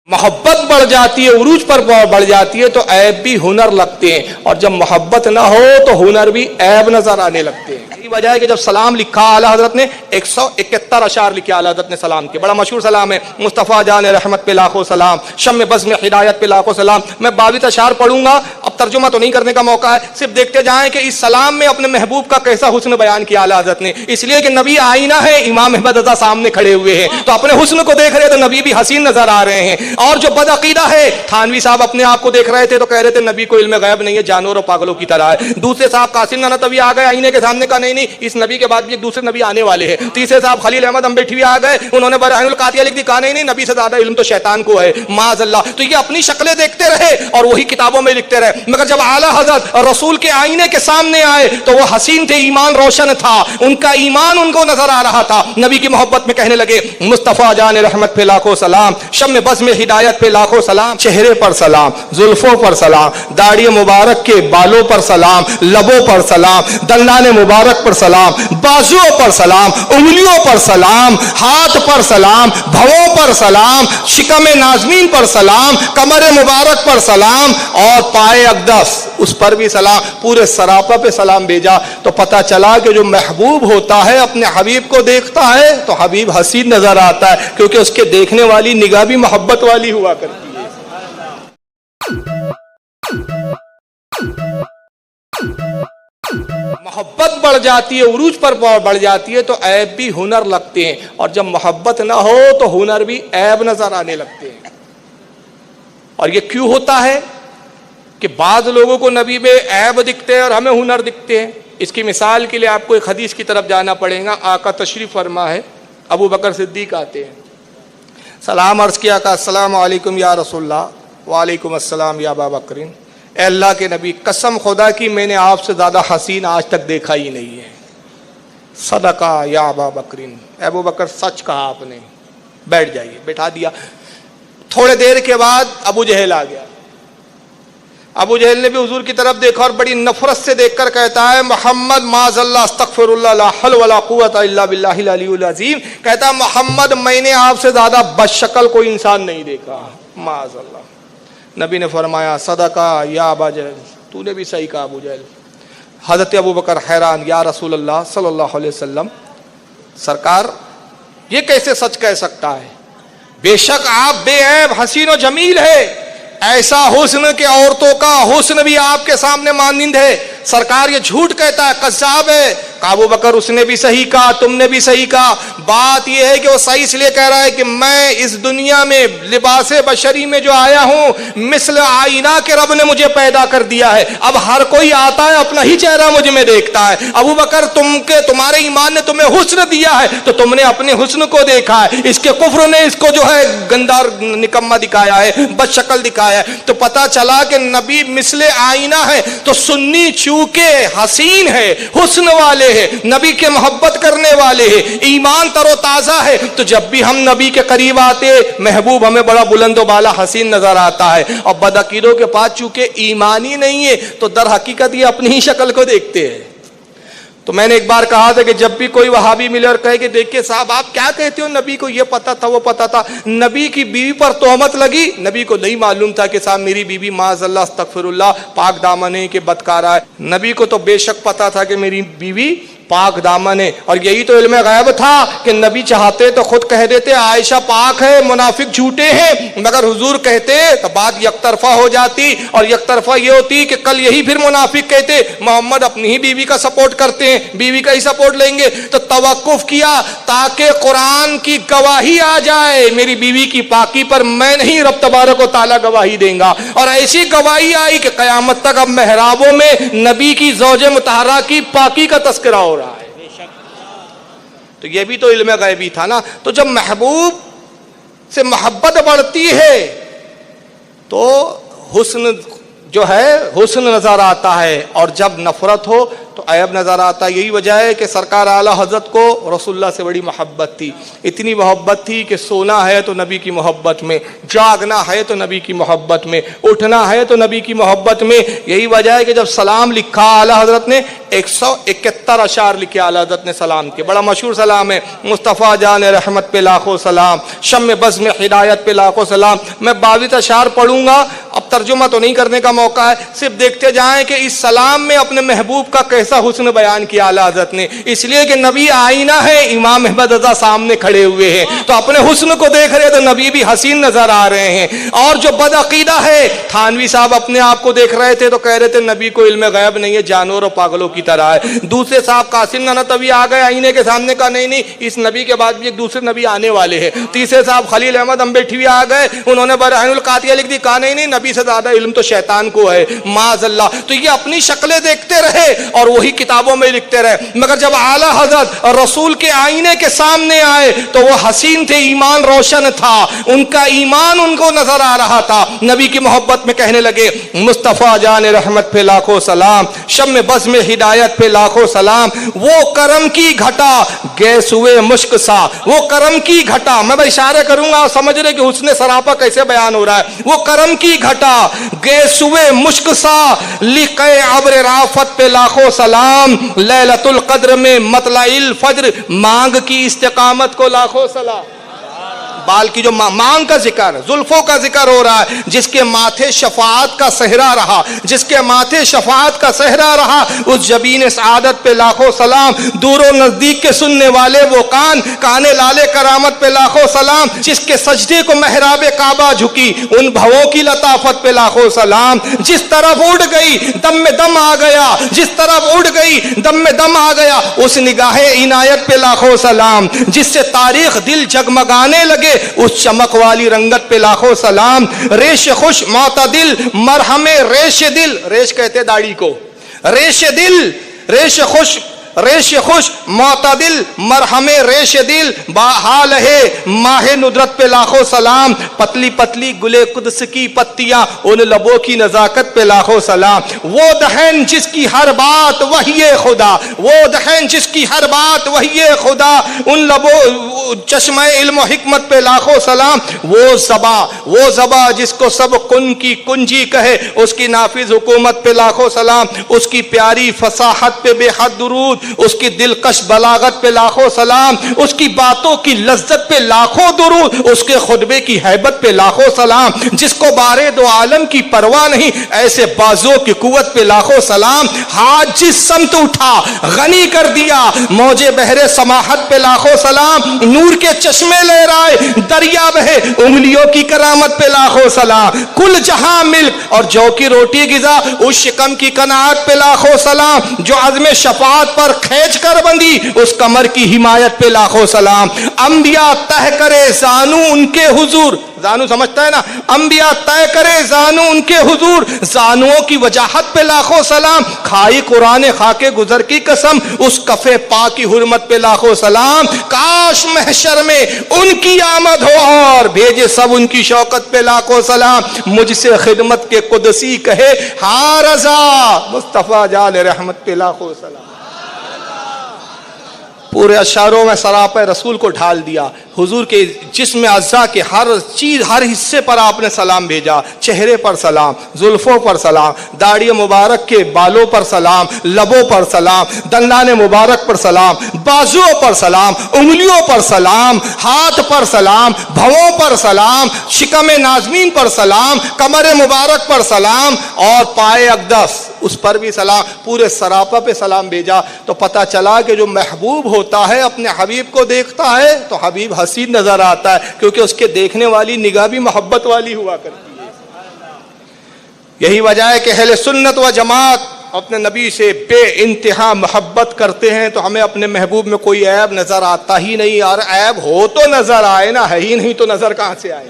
मोहब्बत बढ़ जाती है, उरूज पर बढ़ जाती है तो ऐब भी हुनर लगते हैं, और जब मोहब्बत ना हो तो हुनर भी ऐब नजर आने लगते हैं। यही वजह है कि जब सलाम लिखा आला हजरत ने 171 अशार लिखे आला हजरत ने सलाम के, बड़ा मशहूर सलाम है, मुस्तफ़ा जान रहमत पे लाखों सलाम, शम्मे बज़्म में हिदायत पे लाखों सलाम। मैं 22 अशार पढ़ूंगा, अब तर्जुमा तो नहीं करने का मौका है, सिर्फ देखते जाएं कि इस सलाम में अपने महबूब का कैसा हुस्न बयान किया आला हजरत ने। इसलिए कि नबी आईना है, इमाम अहमद रज़ा सामने खड़े हुए हैं, तो अपने हुस्न को देख रहे तो नबी भी हसीन नजर आ रहे हैं। और जो बदअकीदा है, थानवी साहब अपने आप को देख रहे थे तो कह रहे थे नबी को इल्म गैब नहीं है, जानवर और पागलों की तरह है। दूसरे साहब कासिम नाना तभी आ गए आईने के सामने, का नहीं इस नबी के बाद भी एक दूसरे नबी आने वाले हैं। तीसरे साहब खलील अहमद अम्बेठी भी आ गए, उन्होंने बरहानुल कातिया लिख दी, कहा नहीं नबी से ज्यादा इल्म तो शैतान को है, माज़अल्लाह। तो ये अपनी शक्लें देखते रहे और वही किताबों में लिखते रहे, मगर जब आला हजरत रसूल के आईने के सामने आए तो वो हसीन थे, ईमान रोशन था, उनका ईमान उनको नजर आ रहा था। नबी की मोहब्बत में कहने लगे, मुस्तफ़ा जान रहमत पे लाखों सलाम, शम्मे बज़्म में हिदायत पे लाखों सलाम, चेहरे पर सलाम, जुल्फों पर सलाम, दाढ़ी मुबारक के बालों पर सलाम, लबों पर सलाम, दंडाने मुबारक पर सलाम, बाजुओं पर सलाम, उंगलियों पर सलाम, हाथ पर सलाम, भवों पर सलाम, शिकम नाज़मीन पर सलाम, कमर मुबारक पर सलाम, और पाए अक़दस उस पर भी सलाम, पूरे सरापा पे सलाम भेजा। तो पता चला कि जो महबूब होता है अपने हबीब को देखता है तो हबीब हसीन नजर आता है, क्योंकि उसके देखने वाली निगाह भी मोहब्बत वाली हुआ करती है। मोहब्बत बढ़ जाती है, उरूज पर बढ़ जाती है तो ऐब भी हुनर लगते हैं, और जब मोहब्बत ना हो तो हुनर भी ऐब नजर आने लगते हैं। और ये क्यों होता है कि बाज़ लोगों को नबी में ऐब दिखते हैं और हमें हुनर दिखते हैं। इसकी मिसाल के लिए आपको एक हदीस की तरफ जाना पड़ेगा। आका तशरीफ फरमा है, अबू बकर सिद्दीक आते हैं, सलाम अर्ज़ किया, का अस्सलाम वालेकुम या रसूलल्लाह, वालेकुम अस्सलाम या अबा बकरीन। ए अल्लाह के नबी, कसम खुदा की मैंने आपसे ज़्यादा हसीन आज तक देखा ही नहीं है। सदका या अबा बकरीन, अबू बकर सच कहा आपने, बैठ जाइए, बैठा दिया। थोड़े देर के बाद अबू जहल आ गया। अबू जहल ने भी हुजूर की तरफ देखा और बड़ी नफरत से देखकर कहता है, मोहम्मद माज़अल्लाह अस्तग़फिरुल्लाह ला हौल वला कुव्वता इल्ला बिल्लाहिल अलीयुल अज़ीम। कहता है, मोहम्मद मैंने आपसे ज्यादा बदशक्ल कोई इंसान नहीं देखा, माज़अल्लाह। नबी ने फरमाया, सदका या अबा जहल, तूने भी सही कहा अबू जहल। हज़रत अबू बकर हैरान, या रसूल अल्लाह सल्लल्लाहु अलैहि वसल्लम, सरकार ये कैसे सच कह सकता है? बेशक आप बेऐब हसीन और जमील है, ऐसा हुस्न के औरतों का हुस्न भी आपके सामने मानिंद है। सरकार ये झूठ कहता है, कज़्ज़ाब है। अबू बकर, उसने भी सही कहा, तुमने भी सही कहा। बात यह है कि वो सही इसलिए कह रहा है कि मैं इस दुनिया में लिबासे बशरी में जो आया हूं, मिसल आईना के रब ने मुझे पैदा कर दिया है। अब हर कोई आता है, अपना ही चेहरा मुझ में देखता है। अबू बकर, तुम्हारे ईमान ने तुम्हें हुस्न दिया है तो तुमने अपने हुस्न को देखा है, इसके कुफ्र ने इसको जो है गंदार निकम्मा दिखाया है, बदशक्ल दिखाया है। तो पता चला कि नबी मिसले आईना है, तो सुन्नी चूके हसीन है, हुस्न वाले है, नबी के मोहब्बत करने वाले हैं, ईमान तरोताजा है। तो जब भी हम नबी के करीब आते, महबूब हमें बड़ा बुलंदो बाला हसीन नजर आता है। और बदअकीदों के पास चूंकि ईमान ही नहीं है तो दर हकीकत ये अपनी ही शक्ल को देखते हैं। तो मैंने एक बार कहा था कि जब भी कोई वहाबी मिले और कहे कि देखिए साहब आप क्या कहते हो, नबी को ये पता था वो पता था, नबी की बीवी पर तोहमत लगी, नबी को नहीं मालूम था कि साहब मेरी बीवी माज़अल्लाह अस्तग़फिरुल्लाह पाक दामन है, कि बदकारा है। नबी को तो बेशक पता था कि मेरी बीवी पाक दामन है, और यही तो इल्म गैब था कि नबी चाहते तो खुद कह देते आयशा पाक है, मुनाफिक झूठे हैं, मगर हुजूर कहते तो बात यकतरफा हो जाती, और यकतरफा ये होती कि कल यही फिर मुनाफिक कहते मोहम्मद अपनी ही बीवी का सपोर्ट करते हैं, बीवी का ही सपोर्ट लेंगे। तो तवक्कुफ किया ताकि कुरान की गवाही आ जाए, मेरी बीवी की पाकी पर मैं नहीं, रब तबारक व तआला गवाही देगा। और ऐसी गवाही आई कि क़यामत तक अब मेहराबों में नबी की ज़ौजे मुतहरा की पाकी का तस्करा हो रहा है। तो ये भी तो इल्म गैबी था ना। तो जब महबूब से मोहब्बत बढ़ती है तो हुस्न جو ہے حسن نظر آتا ہے اور جب نفرت ہو تو عیب نظر آتا ہے. یہی وجہ ہے کہ سرکار اعلیٰ حضرت کو رسول اللہ سے بڑی محبت تھی. اتنی محبت تھی کہ سونا ہے تو نبی کی محبت میں، جاگنا ہے تو نبی کی محبت میں، اٹھنا ہے تو نبی کی محبت میں. یہی وجہ ہے کہ جب سلام لکھا اعلیٰ حضرت نے 171 اشعار لکھے اعلیٰ حضرت نے سلام کے. بڑا مشہور سلام ہے، مصطفیٰ جان رحمت پہ لاکھوں سلام، شم بزم ہدایت پہ لاکھوں سلام. میں 22 اشعار پڑھوں گا، اب ترجمہ تو نہیں کرنے کا موقع ہے، صرف دیکھتے جائیں کہ اس سلام میں اپنے محبوب کا کیسا حسن بیان کیا اعلیٰ حضرت نے. اس لیے کہ نبی آئینہ ہے، امام احمد رضا سامنے کھڑے ہوئے ہیں تو اپنے حسن کو دیکھ رہے تو نبی بھی حسین نظر آ رہے ہیں. اور جو بد عقیدہ ہے، تھانوی صاحب اپنے آپ کو دیکھ رہے تھے تو کہہ رہے تھے نبی کو علم غیب نہیں ہے، جانور اور پاگلوں کی طرح ہے. دوسرے صاحب قاسم نانوتوی آ گئے آئینے کے سامنے، کہا نہیں نہیں، اس نبی کے بعد بھی ایک دوسرے نبی آنے والے ہیں. تیسرے صاحب خلیل احمد امبیٹھوی آ گئے، انہوں نے برہان القاطعہ لکھ دی، کہا نہیں نہیں، نبی سے زیادہ علم تو شیطان کو ہے معاذ اللہ. تو یہ اپنی شکلیں دیکھتے رہے اور وہی کتابوں میں لکھتے رہے. مگر جب اعلیٰ حضرت رسول کے آئینے کے سامنے آئے تو وہ حسین تھے، ایمان روشن تھا، ان کا ایمان ان کو نظر آ رہا تھا. نبی کی محبت میں کہنے لگے مصطفیٰ جان رحمت پہ لاکھوں سلام، شم بزم ہدایت پہ لاکھوں سلام. وہ کرم کی گھٹا گیس ہوئے مشک سا، وہ کرم کی گھٹا، میں اشارہ کروں گا سمجھ رہے کہ حسن سراپا کیسے بیان ہو رہا ہے. وہ کرم کی گھٹا گیس ہوئے مشک سا، لقے ابر رافت پہ لاکھوں سلام. لیلۃ القدر میں مطلع الفجر، مانگ کی استقامت کو لاکھوں سلام. بال کی جو مانگ کا ذکر، زلفوں کا ذکر ہو رہا ہے، جس کے ماتھے شفاعت کا صحرا رہا، جس کے ماتھے شفاعت کا صحرا رہا، اس جبین سعادت پہ لاکھوں سلام. دور و نزدیک کے سننے والے وہ کان، کان لالے کرامت پہ لاکھوں سلام. جس کے سجدے کو محراب کعبہ جھکی، ان بھووں کی لطافت پہ لاکھوں سلام. جس طرف اڑ گئی دم میں دم آ گیا، جس طرف اڑ گئی دم میں دم آ گیا، اس نگاہ عنایت پہ لاکھوں سلام. جس سے تاریخ دل جگمگانے لگے، اس چمک والی رنگت پہ لاکھوں سلام. ریش خوش معتدل مرہم ریش دل، ریش کہتے داڑھی کو، ریش دل، ریش خوش، ریش خوش معتدل مرہم ریش دل، باحال ہے ماہ ندرت پہ لاکھوں سلام. پتلی پتلی گلے قدس کی پتیاں، ان لبوں کی نزاکت پہ لاکھوں سلام. وہ دہن جس کی ہر بات وحی خدا، وہ دہن جس کی ہر بات وحی خدا، ان لبوں چشمہ علم و حکمت پہ لاکھوں سلام. وہ زبا جس کو سب کن کی کنجی کہے، اس کی نافذ حکومت پہ لاکھوں سلام. اس کی پیاری فصاحت پہ بے حد درود، اس کی دلکش بلاغت پہ لاکھوں سلام. اس کی باتوں کی لذت پہ لاکھوں درود، اس کے خطبے کی ہیبت پہ لاکھوں سلام. جس کو بارے دو عالم کی پرواہ نہیں، ایسے بازوں کی قوت پہ لاکھوں سلام. ہاتھ جس سمت اٹھا غنی کر دیا، موجے بحر سماحت پہ لاکھوں سلام. نور کے چشمے لہرائے دریا بہے، انگلیوں کی کرامت پہ لاکھوں سلام. کل جہاں ملک اور جو کی روٹی غذا، اس شکم کی قناعت پہ لاکھوں سلام. جو عزم شفاعت پر کھینچ کر بندی، اس کمر کی حمایت پہ لاکھوں سلام. انبیاء تہ کرے زانو ان کے حضور، زانو سمجھتا ہے نا، انبیاء طے کرے زانو ان کے حضور، زانوؤں کی وجاہت پہ لاکھوں سلام. کھائی قرآن خاکے گزر کی قسم، اس کفے پاک کی حرمت پہ لاکھوں سلام. کاش محشر میں ان کی آمد ہو اور بھیجے سب ان کی شوکت پہ لاکھوں سلام. مجھ سے خدمت کے قدسی کہے ہاں رضا، مصطفیٰ جان رحمت پہ لاکھوں سلام. پورے اشعاروں میں سراپہ رسول کو ڈھال دیا. حضور کے جسم اعضاء کے ہر چیز، ہر حصے پر آپ نے سلام بھیجا. چہرے پر سلام، زلفوں پر سلام، داڑھی مبارک کے بالوں پر سلام، لبوں پر سلام، دندان مبارک پر سلام، بازوؤں پر سلام، انگلیوں پر سلام، ہاتھ پر سلام، بھووں پر سلام، شکم نازمین پر سلام، کمر مبارک پر سلام اور پائے اقدس اس پر بھی سلام. پورے سراپا پہ سلام بھیجا. تو پتہ چلا کہ جو محبوب ہوتا ہے اپنے حبیب کو دیکھتا ہے تو حبیب حسین نظر آتا ہے، کیونکہ اس کے دیکھنے والی نگاہ بھی محبت والی ہوا کرتی ہے. یہی وجہ ہے کہ اہل سنت و جماعت اپنے نبی سے بے انتہا محبت کرتے ہیں. تو ہمیں اپنے محبوب میں کوئی عیب نظر آتا ہی نہیں. اور عیب ہو تو نظر آئے نا، ہے ہی نہیں تو نظر کہاں سے آئے.